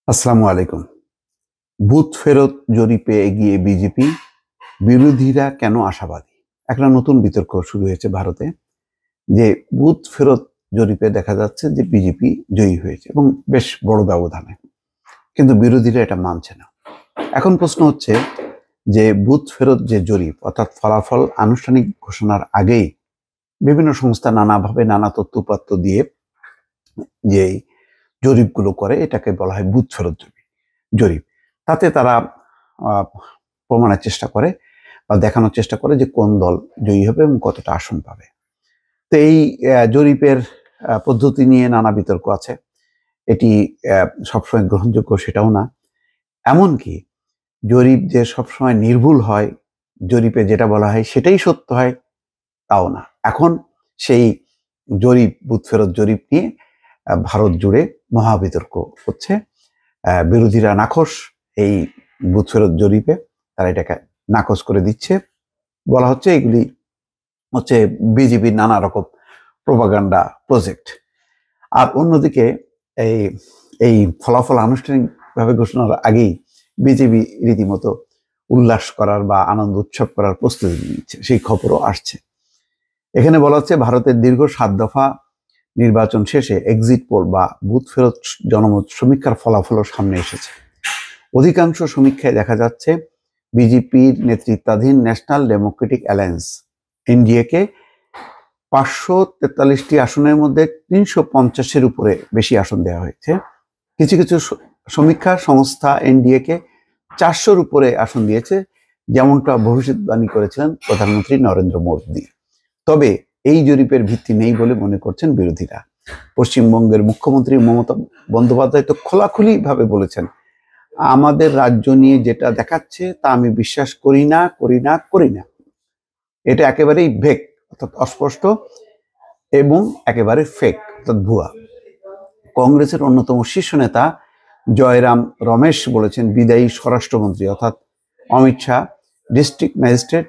আসসালামু আলাইকুম। বুথ ফেরত জরিপে এগিয়ে বিজেপি, বিরোধীরা কেন আশাবাদী? একটা নতুন বিতর্ক শুরু হয়েছে ভারতে, যে বুথ ফেরত জরিপে দেখা যাচ্ছে যে বিজেপি জয়ী হয়েছে এবং বেশ বড় ব্যবধানে, কিন্তু বিরোধীরা এটা মানছে না। এখন প্রশ্ন হচ্ছে যে বুথ ফেরত যে জরিপ, অর্থাৎ ফলাফল আনুষ্ঠানিক ঘোষণার আগেই বিভিন্ন সংস্থা নানাভাবে নানা তথ্যপাত্র দিয়ে যে জরিপগুলো করে, এটাকে বলা হয় বুথ ফেরত জরিপ। তাতে তারা প্রমাণের চেষ্টা করে বা দেখানোর চেষ্টা করে যে কোন দল জয়ী হবে এবং কতটা আসন পাবে। তো এই জরিপের পদ্ধতি নিয়ে নানা বিতর্ক আছে। এটি সবসময় গ্রহণযোগ্য সেটাও না, এমনকি জরিপ যে সবসময় নির্ভুল হয়, জরিপে যেটা বলা হয় সেটাই সত্য হয়, তাও না। এখন সেই জরিপ, বুথ ফেরত জরিপ নিয়ে ভারত জুড়ে মহাবিতর্ক হচ্ছে। বিরোধীরা নাখোশ এই বুথ ফেরত জরিপে, তারা এটাকে নাকচ করে দিচ্ছে। বলা হচ্ছে এগুলি হচ্ছে বিজেপির নানা রকম প্রোপাগান্ডা প্রজেক্ট। আর অন্যদিকে এই এই ফলাফল আনুষ্ঠানিকভাবে ঘোষণার আগেই বিজেপি রীতিমতো উল্লাস করার বা আনন্দ উৎসব করার প্রস্তুতি নিচ্ছে, সেই খবরও আসছে। এখানে বলা হচ্ছে ভারতের দীর্ঘ 7 দফা নির্বাচন শেষে এক্সিট পোল বা বুথ ফেরত জনমত সমীক্ষার ফলাফলও সামনে এসেছে। অধিকাংশ সমীক্ষায় দেখা যাচ্ছে বিজেপির নেতৃত্বাধীন ন্যাশনাল ডেমোক্রেটিক অ্যালায়েন্স এনডিএকে 543টি আসনের মধ্যে 350-এর উপরে বেশি আসন দেওয়া হয়েছে। কিছু কিছু সমীক্ষা সংস্থা এনডিএকে 400-র উপরে আসন দিয়েছে, যেমনটা ভবিষ্যৎবাণী করেছিলেন প্রধানমন্ত্রী নরেন্দ্র মোদী। তবে এই জরিপের ভিত্তি নেই বলে মনে করছেন বিরোধীরা। পশ্চিমবঙ্গের মুখ্যমন্ত্রী মমতা বন্দ্যোপাধ্যায় তো খোলাখুলিভাবে বলেছেন, আমাদের রাজ্য নিয়ে যেটা দেখাচ্ছে তা আমি বিশ্বাস করি না। এটা একেবারেই ভেক, অর্থাৎ অস্পষ্ট এবং একেবারে ফেক, অর্থাৎ ভুয়া। কংগ্রেসের অন্যতম শীর্ষ নেতা জয়রাম রমেশ বলেছেন, বিদায়ী স্বরাষ্ট্রমন্ত্রী অর্থাৎ অমিত শাহ ডিস্ট্রিক্ট ম্যাজিস্ট্রেট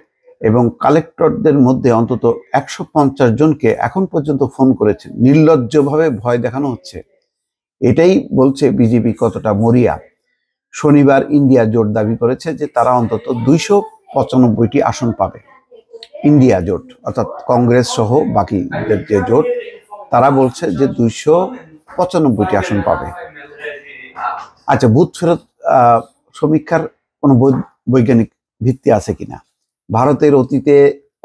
এবং কালেক্টরদের মধ্যে অন্তত 150 জনকে এখন পর্যন্ত ফোন করেছেন। নির্লজ্জভাবে ভয় দেখানো হচ্ছে, এটাই বলছে বিজেপি কতটা মরিয়া। শনিবার ইন্ডিয়া জোট দাবি করেছে যে তারা অন্তত 295টি আসন পাবে। ইন্ডিয়া জোট অর্থাৎ কংগ্রেস সহ বাকি যে জোট, তারা বলছে যে 295টি আসন পাবে। আচ্ছা, বুথ ফেরত সমীক্ষার কোনো বৈজ্ঞানিক ভিত্তি আছে কিনা? ভারতের অতীতে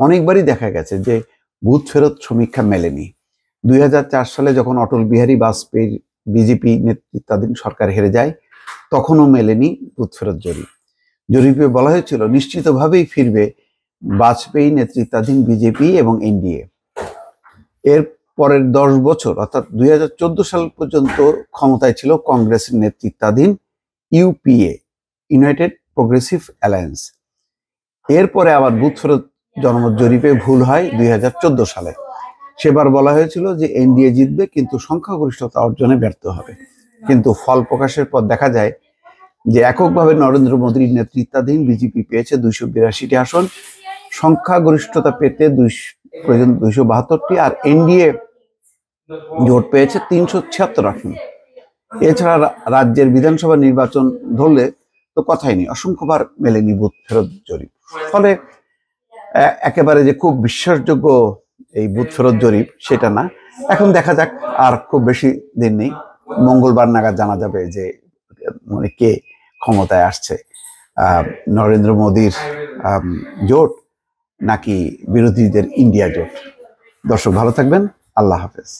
অনেকবারই দেখা গেছে যে বুথ ফেরত সমীক্ষা মেলেনি। 2004 সালে যখন অটল বিহারী বাজপেয়ীর বিজেপি নেতৃত্বাধীন সরকার হেরে যায়, তখনও মেলেনি বুথ ফেরত জরিপ। জরিপে বলা হয়েছিল নিশ্চিতভাবেই ফিরবে বাজপেয়ী নেতৃত্বাধীন বিজেপি এবং এনডিএ। এর পরের 10 বছর অর্থাৎ 2014 সাল পর্যন্ত ক্ষমতায় ছিল কংগ্রেসের নেতৃত্বাধীন ইউপিএ, ইউনাইটেড প্রোগ্রেসিভ অ্যালায়েন্স। এরপরে আবার বুথ ফেরত জনমত জরিপে ভুল হয় 2014 সালে। সেবার বলা হয়েছিল যে এনডিএ জিতবে, কিন্তু সংখ্যাগরিষ্ঠতা অর্জনে ব্যর্থ হবে। কিন্তু ফল প্রকাশের পর দেখা যায় যে এককভাবে নরেন্দ্র মোদীর নেতৃত্বাধীন বিজেপি পেয়েছে 282টি আসন, সংখ্যাগরিষ্ঠতা পেতে 272টি, আর এনডিএ জোট পেয়েছে 376 আসন। এছাড়া রাজ্যের বিধানসভা নির্বাচন ধরলে তো কথাই নেই, অসংখ্যবার মেলেনি বুথ ফেরত জরিপ। ফলে একেবারে যে খুব বিশ্বাসযোগ্য এই বুথ ফেরত জরিপ সেটা না। এখন দেখা যাক, আর খুব বেশি দিন নেই, মঙ্গলবার নাগাদ জানা যাবে যে মানে কে ক্ষমতায় আসছে, নরেন্দ্র মোদীর জোট নাকি বিরোধীদের ইন্ডিয়া জোট। দর্শক ভালো থাকবেন, আল্লাহ হাফেজ।